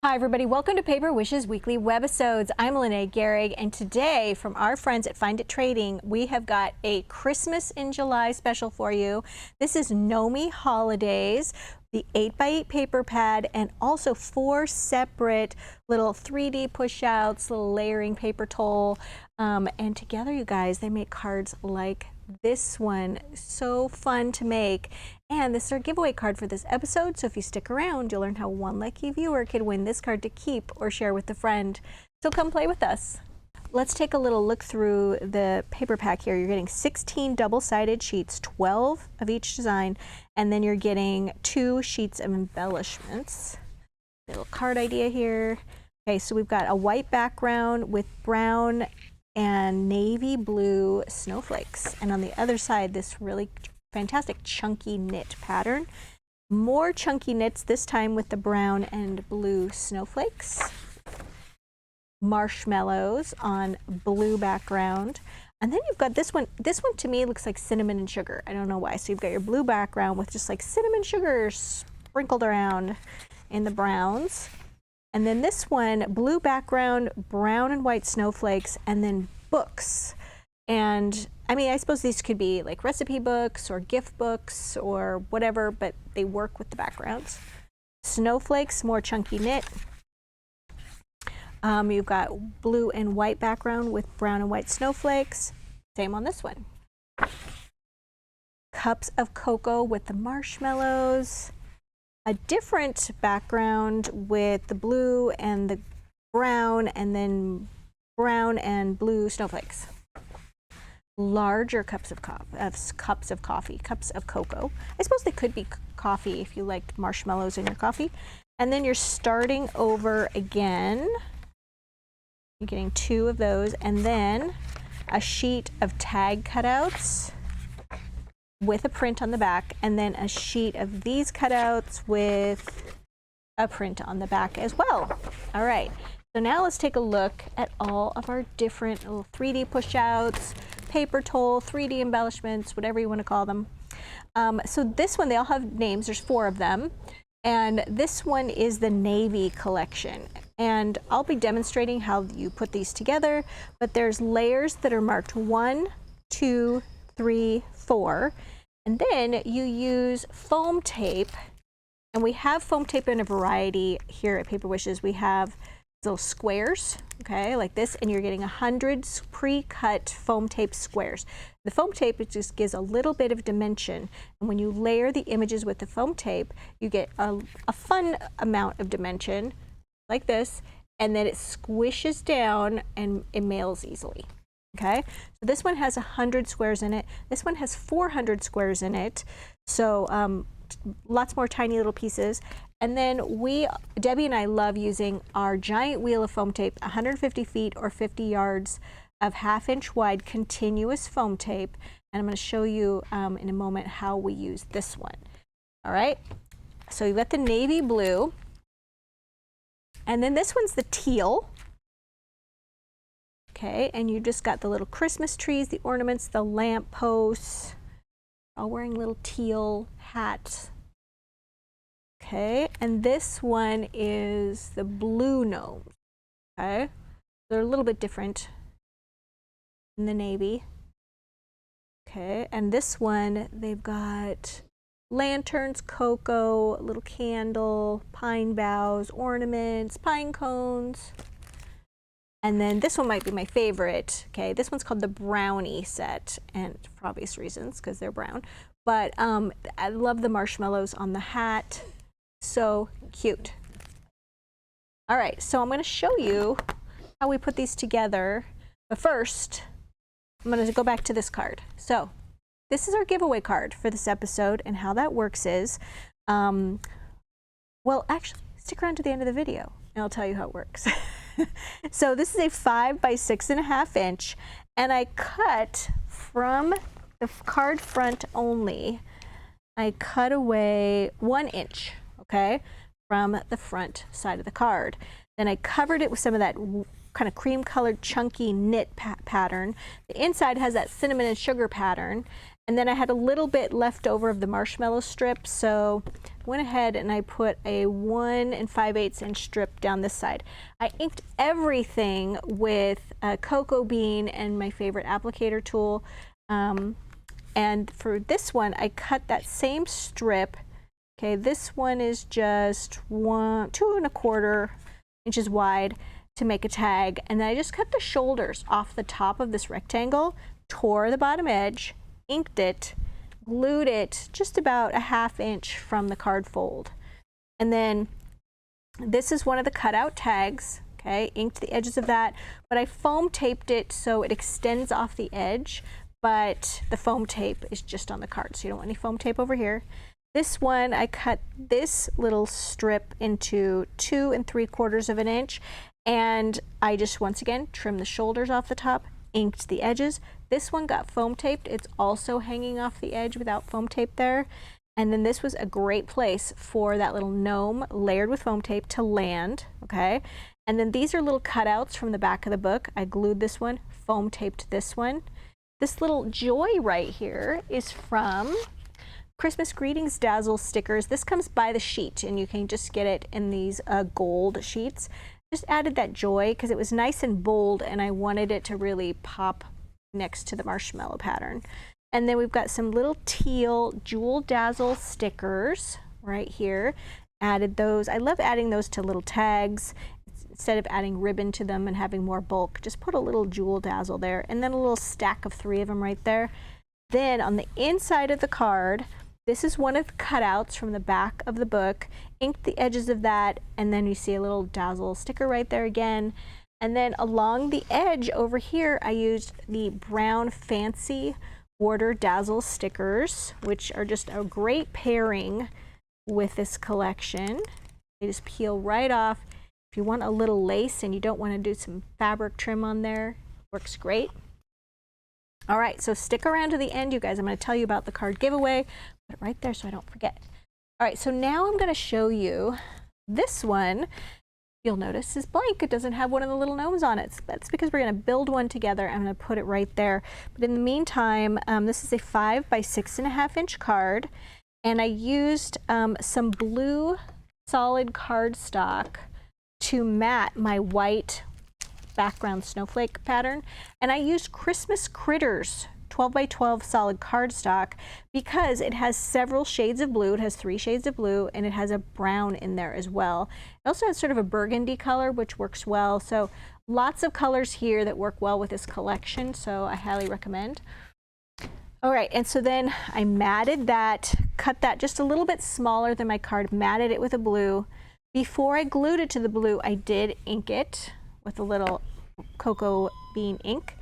Hi everybody, welcome to Paper Wishes Weekly Webisodes. I'm Lene Gehrig, and today from our friends at Find It Trading, we have got a Christmas in July special for you. This is Gnomie Holidays, the 8x8 paper pad, and also 4 separate little 3D push-outs, little layering paper towel. And together, you guys, they make cards like this one. So fun to make. And this is our giveaway card for this episode, so if you stick around, you'll learn how one lucky viewer could win this card to keep or share with a friend. So come play with us. Let's take a little look through the paper pack here. You're getting 16 double-sided sheets, 12 of each design, and then you're getting 2 sheets of embellishments. A little card idea here. Okay, so we've got a white background with brown and navy blue snowflakes, and on the other side, this really fantastic chunky knit pattern. More chunky knits, this time with the brown and blue snowflakes. Marshmallows on blue background. And then you've got this one. This one to me looks like cinnamon and sugar. I don't know why. So you've got your blue background with just like cinnamon sugar sprinkled around in the browns. And then this one, blue background, brown and white snowflakes, and then books. And I mean, I suppose these could be like recipe books or gift books or whatever, but they work with the backgrounds. Snowflakes, more chunky knit. You've got blue and white background with brown and white snowflakes. Same on this one. Cups of cocoa with the marshmallows. A different background with the blue and the brown, and then brown and blue snowflakes. Larger cups of coffee, cups of cocoa. I suppose they could be coffee if you liked marshmallows in your coffee. And then you're starting over again. You're getting 2 of those, and then a sheet of tag cutouts with a print on the back, and then a sheet of these cutouts with a print on the back as well. All right, so now let's take a look at all of our different little 3D push-outs, paper towel, 3D embellishments, whatever you want to call them. So this one, they all have names. There's 4 of them. And this one is the Navy collection. And I'll be demonstrating how you put these together, but there's layers that are marked 1, 2, 3, 4. And then you use foam tape. And we have foam tape in a variety here at Paper Wishes. We have little squares, okay, like this, and you're getting 100 pre-cut foam tape squares. The foam tape, it just gives a little bit of dimension, and when you layer the images with the foam tape, you get a fun amount of dimension, like this, and then it squishes down and it mails easily. Okay, so this one has 100 squares in it. This one has 400 squares in it, so lots more tiny little pieces. And then Debbie and I love using our giant wheel of foam tape, 150 feet or 50 yards of 1/2 inch wide continuous foam tape. And I'm going to show you in a moment how we use this one. All right, so you've got the navy blue. And then this one's the teal. Okay, and you just got the little Christmas trees, the ornaments, the lamp posts, all wearing little teal hats. Okay, and this one is the blue gnomes. Okay, they're a little bit different in the navy. Okay, and this one, they've got lanterns, cocoa, a little candle, pine boughs, ornaments, pine cones. And then this one might be my favorite. Okay, this one's called the brownie set, and for obvious reasons, because they're brown. But I love the marshmallows on the hat. So cute. All right, so I'm going to show you how we put these together. But first, I'm going to go back to this card. So this is our giveaway card for this episode, and how that works is, well, actually, stick around to the end of the video, and I'll tell you how it works. So this is a 5 by 6.5 inch, and I cut from the card front only. I cut away 1 inch. Okay, from the front side of the card. Then I covered it with some of that kind of cream colored chunky knit pattern. The inside has that cinnamon and sugar pattern. And then I had a little bit left over of the marshmallow strip, so I went ahead and I put a 1 5/8 inch strip down this side. I inked everything with a cocoa bean and my favorite applicator tool. And for this one, I cut that same strip. Okay, this one is just 2 1/4 inches wide to make a tag. And then I just cut the shoulders off the top of this rectangle, tore the bottom edge, inked it, glued it just about a 1/2 inch from the card fold. And then this is one of the cutout tags, okay, inked the edges of that, but I foam taped it so it extends off the edge, but the foam tape is just on the card, so you don't want any foam tape over here. This one, I cut this little strip into 2 3/4 of an inch, and I just, once again, trimmed the shoulders off the top, inked the edges. This one got foam taped. It's also hanging off the edge without foam tape there. And then this was a great place for that little gnome layered with foam tape to land, okay? And then these are little cutouts from the back of the book. I glued this one, foam taped this one. This little joy right here is from Christmas Greetings Dazzle stickers. This comes by the sheet, and you can just get it in these gold sheets. Just added that joy because it was nice and bold, and I wanted it to really pop next to the marshmallow pattern. And then we've got some little teal Jewel Dazzle stickers right here. Added those. I love adding those to little tags. Instead of adding ribbon to them and having more bulk, just put a little Jewel Dazzle there, and then a little stack of 3 of them right there. Then on the inside of the card, this is one of the cutouts from the back of the book. Inked the edges of that, and then you see a little Dazzle sticker right there again. And then along the edge over here, I used the brown Fancy Border Dazzle stickers, which are just a great pairing with this collection. They just peel right off. If you want a little lace and you don't want to do some fabric trim on there, works great. All right, so stick around to the end, you guys. I'm going to tell you about the card giveaway. Put it right there so I don't forget. All right, so now I'm going to show you this one. You'll notice is blank. It doesn't have one of the little gnomes on it. That's because we're going to build one together. I'm going to put it right there. But in the meantime, this is a 5 by 6.5 inch card, and I used some blue solid cardstock to mat my white background snowflake pattern, and I used Christmas Critters 12 by 12 solid cardstock because it has several shades of blue. It has 3 shades of blue, and it has a brown in there as well. It also has sort of a burgundy color, which works well. So lots of colors here that work well with this collection, so I highly recommend. All right, and so then I matted that, cut that just a little bit smaller than my card, matted it with a blue. Before I glued it to the blue, I did ink it with a little cocoa bean ink,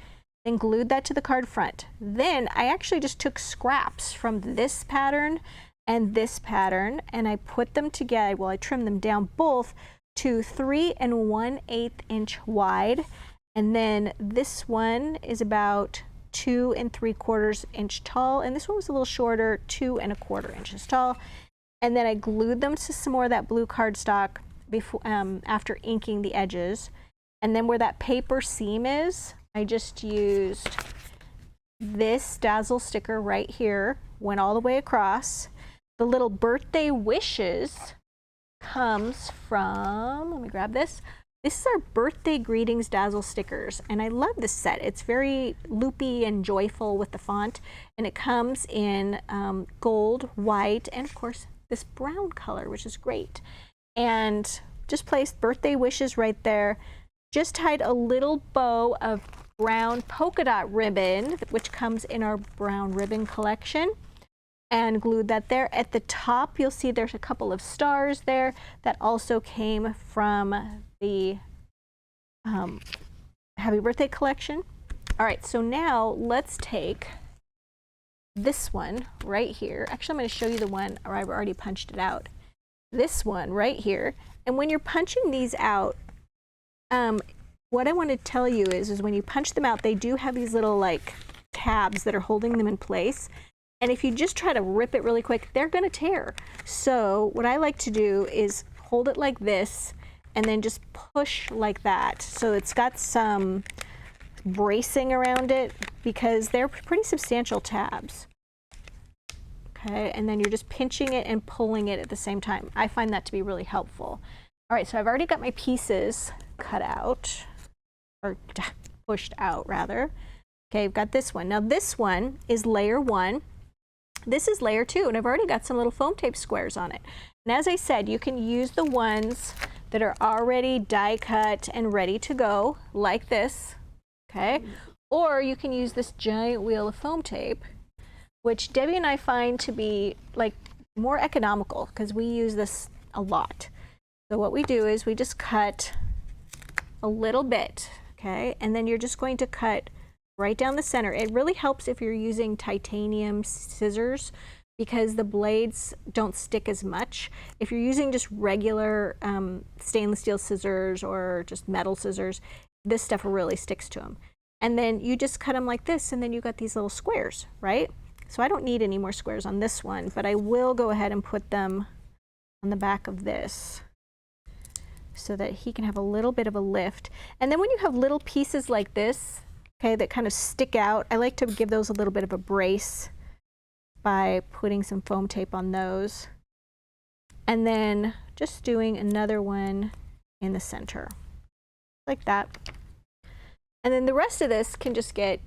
then glued that to the card front. Then I actually just took scraps from this pattern and this pattern, and I put them together. Well, I trimmed them down both to 3 1/8 inch wide, and then this one is about 2 3/4 inch tall, and this one was a little shorter, 2 1/4 inches tall. And then I glued them to some more of that blue cardstock before, after inking the edges. And then where that paper seam is, I just used this Dazzle sticker right here, went all the way across. The little birthday wishes comes from, let me grab this. This is our birthday greetings Dazzle stickers, and I love this set. It's very loopy and joyful with the font, and it comes in gold, white, and of course this brown color, which is great. And just placed birthday wishes right there. Just tied a little bow of brown polka dot ribbon, which comes in our brown ribbon collection, and glued that there. At the top, you'll see there's a couple of stars there that also came from the Happy Birthday collection. All right, so now let's take this one right here. Actually, I'm going to show you the one where I've already punched it out. This one right here. And when you're punching these out, what I want to tell you is when you punch them out, they do have these little like tabs that are holding them in place. And if you just try to rip it really quick, they're going to tear. So what I like to do is hold it like this and then just push like that. So it's got some bracing around it because they're pretty substantial tabs. Okay, and then you're just pinching it and pulling it at the same time. I find that to be really helpful. All right, so I've already got my pieces cut out, or pushed out rather. Okay, I've got this one. Now this one is layer 1. This is layer 2, and I've already got some little foam tape squares on it. And as I said, you can use the ones that are already die cut and ready to go, like this, okay? Or you can use this giant wheel of foam tape, which Debbie and I find to be like more economical because we use this a lot. So what we do is we just cut a little bit, okay? And then you're just going to cut right down the center. It really helps if you're using titanium scissors because the blades don't stick as much. If you're using just regular stainless steel scissors or just metal scissors, this stuff really sticks to them. And then you just cut them like this, and then you got these little squares, right? So I don't need any more squares on this one, but I will go ahead and put them on the back of this so that he can have a little bit of a lift. And then when you have little pieces like this, okay, that kind of stick out, I like to give those a little bit of a brace by putting some foam tape on those. And then just doing another one in the center, like that. And then the rest of this can just get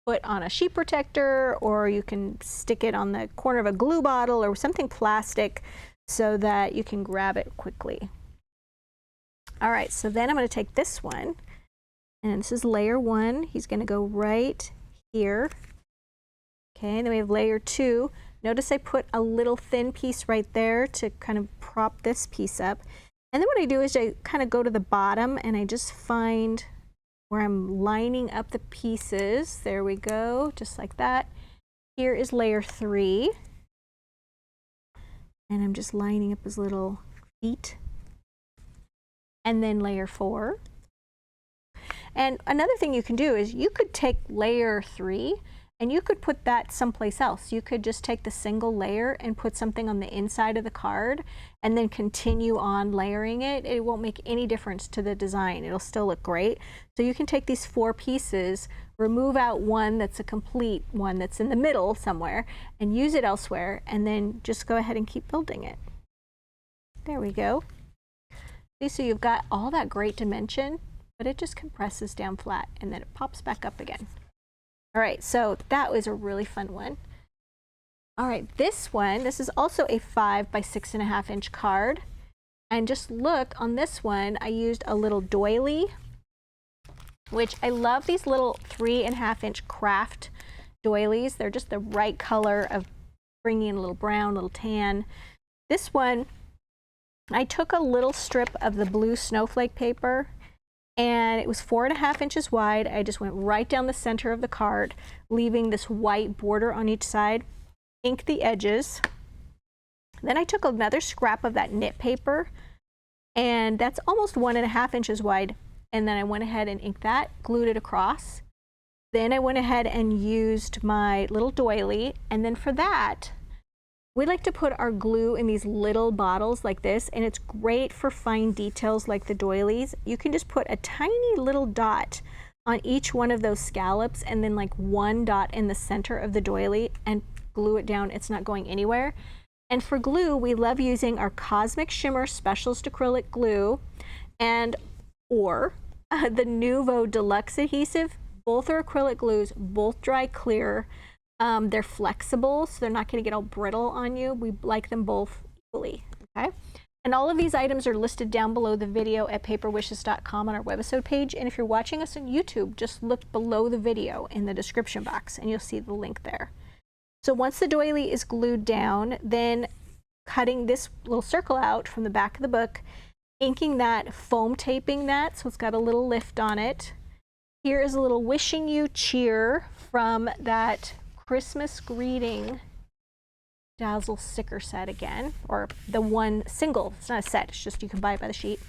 put on a sheet protector, or you can stick it on the corner of a glue bottle or something plastic so that you can grab it quickly. All right, so then I'm going to take this one, and this is layer 1. He's going to go right here. Okay, and then we have layer 2. Notice I put a little thin piece right there to kind of prop this piece up. And then what I do is I kind of go to the bottom and I just find where I'm lining up the pieces. There we go, just like that. Here is layer 3. And I'm just lining up his little feet. And then layer 4. And another thing you can do is you could take layer 3 and you could put that someplace else. You could just take the single layer and put something on the inside of the card and then continue on layering it. It won't make any difference to the design. It'll still look great. So you can take these 4 pieces, remove out one that's a complete one that's in the middle somewhere, and use it elsewhere, and then just go ahead and keep building it. There we go. See, so you've got all that great dimension, but it just compresses down flat and then it pops back up again. All right, so that was a really fun one. All right, this one, this is also a 5 by 6.5 inch card. And just look, on this one, I used a little doily, which I love these little 3.5 inch craft doilies. They're just the right color of bringing in a little brown, little tan. This one, I took a little strip of the blue snowflake paper, and it was 4.5 inches wide. I just went right down the center of the card, leaving this white border on each side, inked the edges. Then I took another scrap of that knit paper, and that's almost 1.5 inches wide. And then I went ahead and inked that, glued it across. Then I went ahead and used my little doily. And then for that, we like to put our glue in these little bottles like this, and it's great for fine details like the doilies. You can just put a tiny little dot on each one of those scallops and then like one dot in the center of the doily and glue it down. It's not going anywhere. And for glue, we love using our Cosmic Shimmer Specialist Acrylic Glue or the Nouveau Deluxe Adhesive. Both are acrylic glues, both dry clear. They're flexible, so they're not going to get all brittle on you. We like them both equally, okay? And all of these items are listed down below the video at paperwishes.com on our webisode page. And if you're watching us on YouTube, just look below the video in the description box and you'll see the link there. So once the doily is glued down, then cutting this little circle out from the back of the book, inking that, foam taping that so it's got a little lift on it. Here is a little wishing you cheer from that Christmas greeting Dazzle sticker set again, or the one single. It's not a set, it's just you can buy it by the sheet.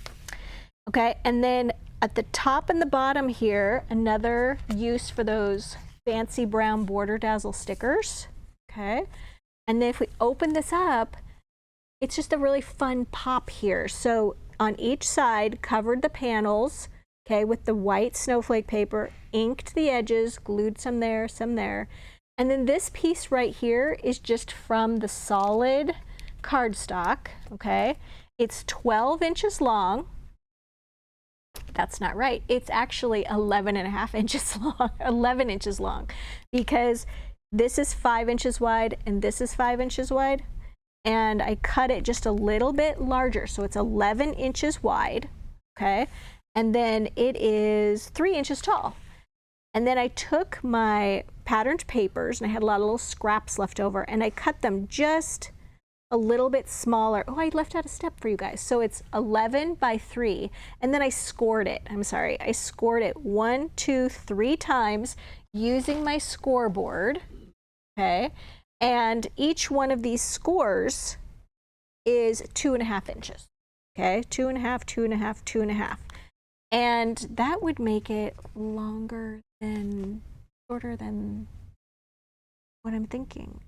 Okay, and then at the top and the bottom here, another use for those fancy brown border Dazzle stickers. Okay, and then if we open this up, it's just a really fun pop here. So on each side, covered the panels, okay, with the white snowflake paper, inked the edges, glued some there, some there. And then this piece right here is just from the solid cardstock, okay? It's 12 inches long. That's not right. It's actually 11.5 inches long, 11 inches long, because this is 5 inches wide and this is 5 inches wide. And I cut it just a little bit larger. So it's 11 inches wide, okay? And then it is 3 inches tall. And then I took my patterned papers, and I had a lot of little scraps left over, and I cut them just a little bit smaller. Oh, I left out a step for you guys. So it's 11 by 3, and then I scored it. I'm sorry, I scored it 1, 2, 3 times using my scoreboard, okay? And each one of these scores is 2.5 inches, okay? 2.5, 2.5, 2.5. And that would make it longer than, shorter than what I'm thinking.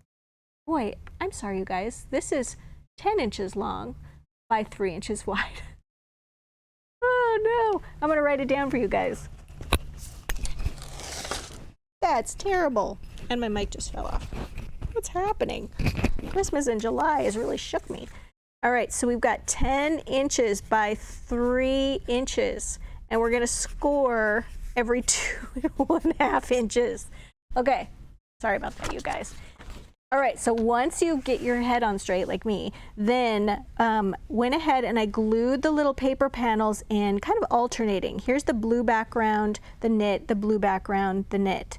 Boy, I'm sorry, you guys. This is 10 inches long by 3 inches wide. Oh no, I'm gonna write it down for you guys. That's terrible. And my mic just fell off. What's happening? Christmas in July has really shook me. All right, so we've got 10 inches by 3 inches, and we're gonna score every 2.5 inches. Okay, sorry about that, you guys. All right, so once you get your head on straight like me, then went ahead and I glued the little paper panels in, kind of alternating. Here's the blue background, the knit, the blue background, the knit.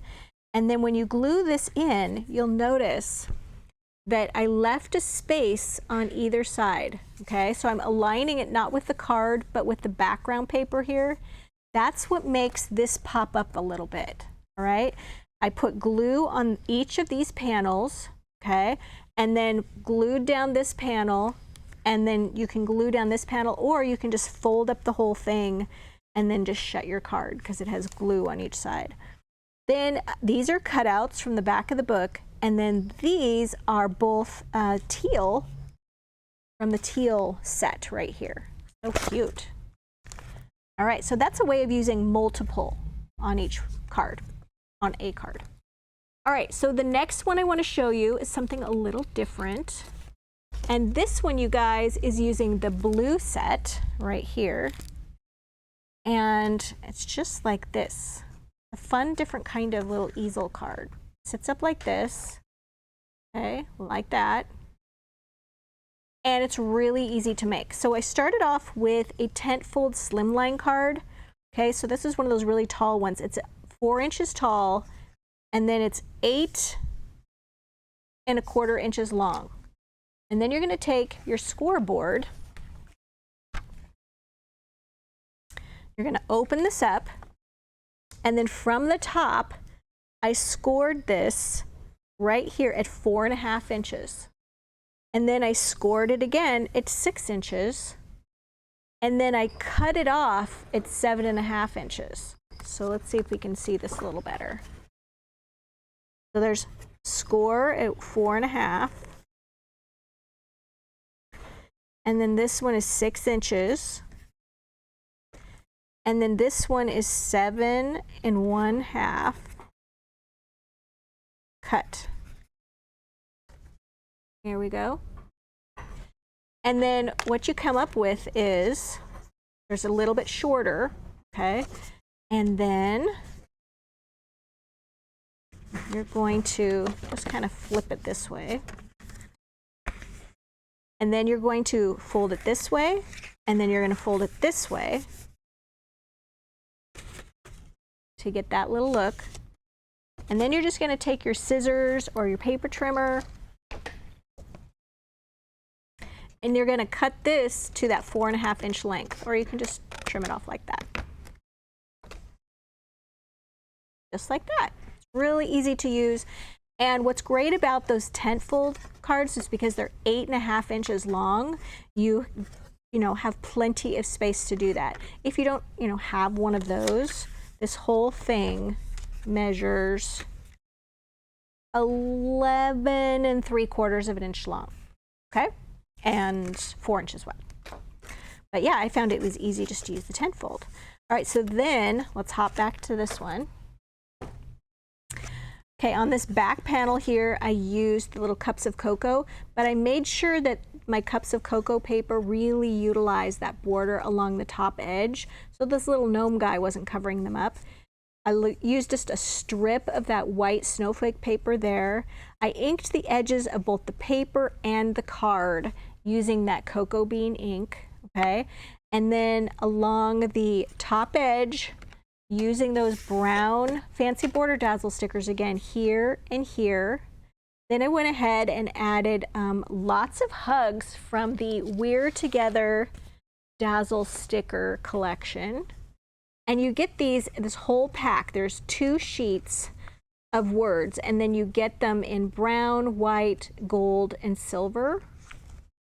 And then when you glue this in, you'll notice that I left a space on either side, okay? So I'm aligning it not with the card, but with the background paper here. That's what makes this pop up a little bit, all right? I put glue on each of these panels, okay? And then glued down this panel, and then you can glue down this panel, or you can just fold up the whole thing and then just shut your card because it has glue on each side. Then these are cutouts from the back of the book, and then these are both teal from the teal set right here. So cute. All right, so that's a way of using multiple on each card, on a card. All right, so the next one I want to show you is something a little different. And this one, you guys, is using the blue set right here. And it's just like this. A fun, different kind of little easel card. Sits up like this, okay, like that. And it's really easy to make. So I started off with a tent fold slimline card. Okay, so this is one of those really tall ones. It's 4 inches tall, and then it's 8.25 inches long. And then you're gonna take your scoreboard. You're gonna open this up, and then from the top, I scored this right here at 4.5 inches. And then I scored it again at 6 inches. And then I cut it off at 7.5 inches. So let's see if we can see this a little better. So there's score at 4.5. And then this one is 6 inches. And then this one is 7.5. Cut. Here we go. And then what you come up with is, there's a little bit shorter, okay? And then you're going to just kind of flip it this way. And then you're going to fold it this way, and then you're going to fold it this way to get that little look. And then you're just going to take your scissors or your paper trimmer, and you're going to cut this to that 4.5 inch length, or you can just trim it off like that. Just like that. It's really easy to use. And what's great about those tent fold cards is because they're 8.5 inches long, you have plenty of space to do that. If you don't, have one of those, this whole thing measures 11.75 inches long, okay? And 4 inches wide. But yeah, I found it was easy just to use the 10-fold. All right, so then let's hop back to this one. Okay, on this back panel here, I used the little cups of cocoa, but I made sure that my cups of cocoa paper really utilized that border along the top edge, so this little gnome guy wasn't covering them up. I used just a strip of that white snowflake paper there. I inked the edges of both the paper and the card using that cocoa bean ink, okay? And then along the top edge, using those brown Fancy Border Dazzle stickers again here and here. Then I went ahead and added lots of hugs from the We're Together Dazzle sticker collection. And you get this whole pack. There's 2 sheets of words, and then you get them in brown, white, gold, and silver.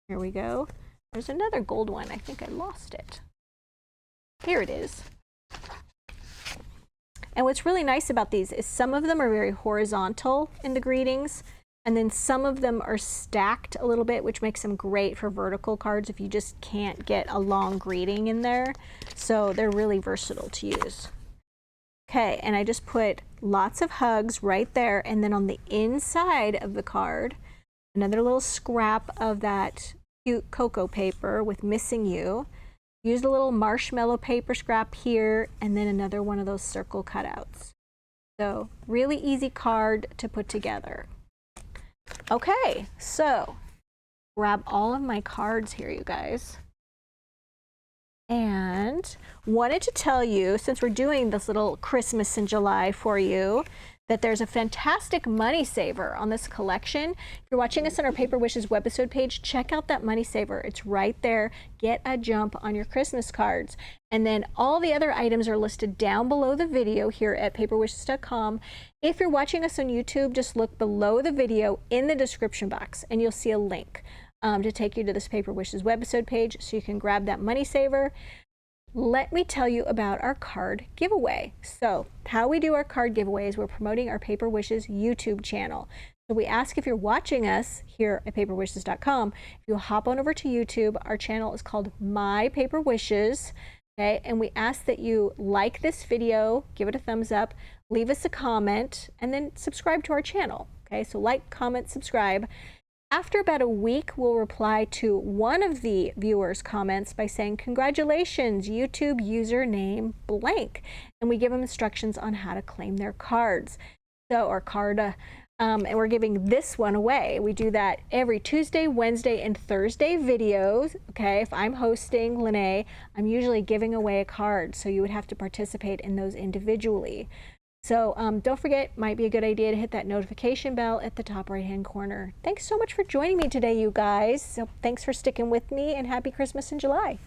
Here we go. There's another gold one. I think I lost it. Here it is. And what's really nice about these is some of them are very horizontal in the greetings, and then some of them are stacked a little bit, which makes them great for vertical cards if you just can't get a long greeting in there. So they're really versatile to use. Okay, and I just put lots of hugs right there, and then on the inside of the card, another little scrap of that cute cocoa paper with Missing You. Use a little marshmallow paper scrap here, and then another one of those circle cutouts. So really easy card to put together. Okay, so grab all of my cards here, you guys. And wanted to tell you, since we're doing this little Christmas in July for you, that there's a fantastic money saver on this collection. If you're watching us on our Paper Wishes webisode page, check out that money saver. It's right there. Get a jump on your Christmas cards. And then all the other items are listed down below the video here at paperwishes.com. If you're watching us on YouTube, just look below the video in the description box and you'll see a link to take you to this Paper Wishes webisode page so you can grab that money saver. Let me tell you about our card giveaway. So how we do our card giveaways, we're promoting our Paper Wishes YouTube channel. So we ask if you're watching us here at paperwishes.com, if you'll hop on over to YouTube. Our channel is called My Paper Wishes. Okay, and we ask that you like this video, give it a thumbs up, leave us a comment, and then subscribe to our channel. Okay, so like, comment, subscribe. After about a week, we'll reply to one of the viewers' comments by saying, congratulations, YouTube username blank. And we give them instructions on how to claim their cards. So, or card, and we're giving this one away. We do that every Tuesday, Wednesday, and Thursday videos. Okay, if I'm hosting Lene, I'm usually giving away a card. So you would have to participate in those individually. So don't forget, might be a good idea to hit that notification bell at the top right-hand corner. Thanks so much for joining me today, you guys. So thanks for sticking with me, and happy Christmas in July.